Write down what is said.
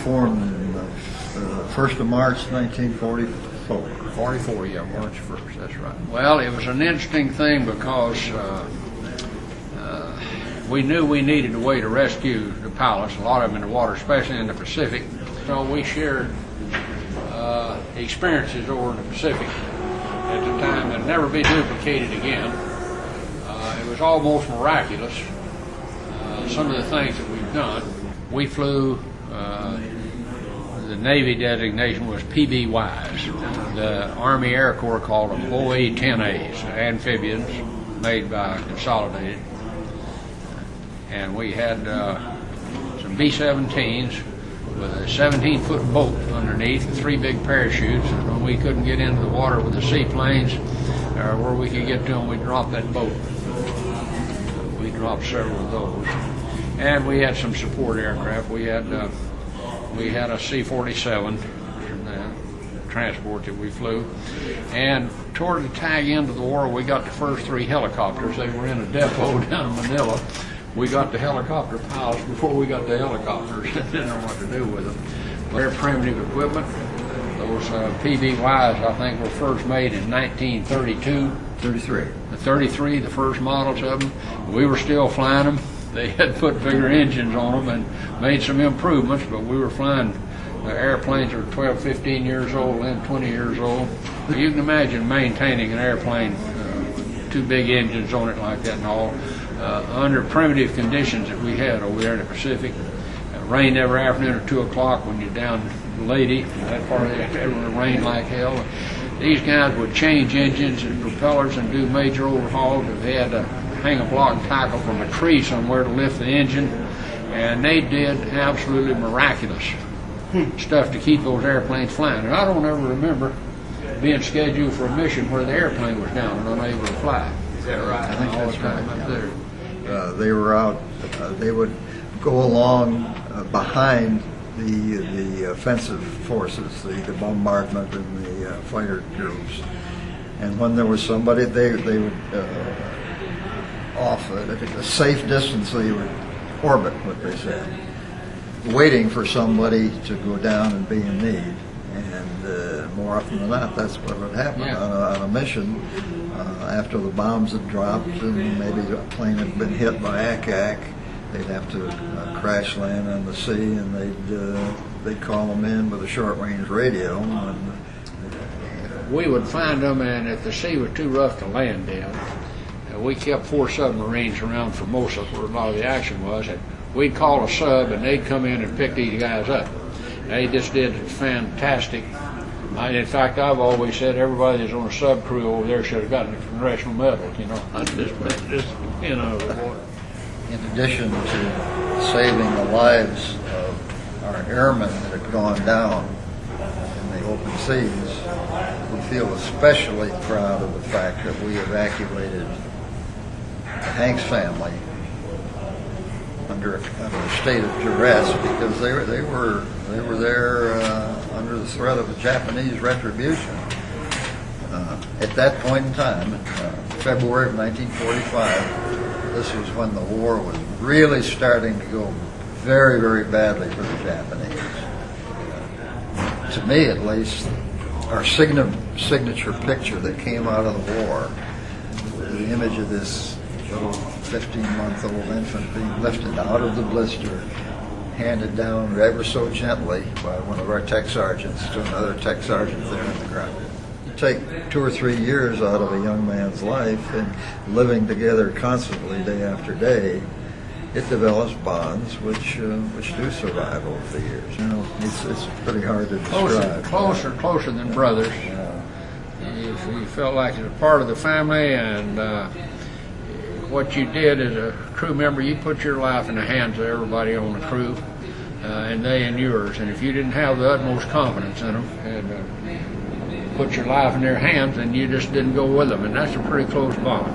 formed in the 1st of March, 1944. 44, yeah, March 1st, that's right. Well, it was an interesting thing because we knew we needed a way to rescue the pilots, a lot of them in the water, especially in the Pacific. So we shared experiences over in the Pacific at the time that never be duplicated again. It was almost miraculous, some of the things that we've done. We flew, the Navy designation was PBYs. The Army Air Corps called them OA-10As, amphibians made by Consolidated. And we had some B-17s with a 17-foot boat underneath and 3 big parachutes. And when we couldn't get into the water with the seaplanes, or where we could get to them, we'd drop that boat. We dropped several of those. And we had some support aircraft. We had a C-47 transport that we flew. And toward the tag end of the war, we got the first 3 helicopters. They were in a depot down in Manila. We got the helicopter pilots before we got the helicopters. Didn't know what to do with them. Very primitive equipment. Those PBYs, I think, were first made in 1932. 33, the first models of them. We were still flying them. They had put bigger engines on them and made some improvements, but we were flying airplanes that were 12, 15 years old, and 20 years old. You can imagine maintaining an airplane, 2 big engines on it like that and all, under primitive conditions that we had over there in the Pacific. It rained every afternoon at 2 o'clock when you're down Lady. That part of it rained like hell. These guys would change engines and propellers and do major overhauls. If they had to hang a block and tackle from a tree somewhere to lift the engine, and they did absolutely miraculous stuff to keep those airplanes flying. And I don't ever remember being scheduled for a mission where the airplane was down and unable to fly. Is that right? I think that's right. They were out. They would go along behind the offensive forces, the bombardment and the fighter groups. And when there was somebody, they would off at a safe distance. They would orbit, what they said, waiting for somebody to go down and be in need. And more often than not, that's what would happen. Yeah. On a mission. After the bombs had dropped and maybe the plane had been hit by ACAC, they'd have to crash land on the sea, and they'd call them in with a short-range radio. And we would find them, and if the sea was too rough to land in, we kept 4 submarines around Formosa where a lot of the action was, and we'd call a sub, and they'd come in and pick these guys up. They just did fantastic. In fact, I've always said everybody that's on a sub crew over there should have gotten a congressional medal. You know, In addition to saving the lives of our airmen that had gone down in the open seas, we feel especially proud of the fact that we evacuated the Hanks family under a state of duress because they were there under the threat of a Japanese retribution. At that point in time, February of 1945, this was when the war was really starting to go very, very badly for the Japanese. To me, at least, our signature picture that came out of the war, the image of this little 15-month-old infant being lifted out of the blister, handed down ever so gently by one of our tech sergeants to another tech sergeant there in the ground. You take 2 or 3 years out of a young man's life and living together constantly day after day, it develops bonds which do survive over the years. You know, it's pretty hard to describe. Closer than brothers. Yeah. You felt like you were part of the family, and what you did as a crew member, you put your life in the hands of everybody on the crew, and they in yours. And if you didn't have the utmost confidence in them and put your life in their hands, then you just didn't go with them. And that's a pretty close bond.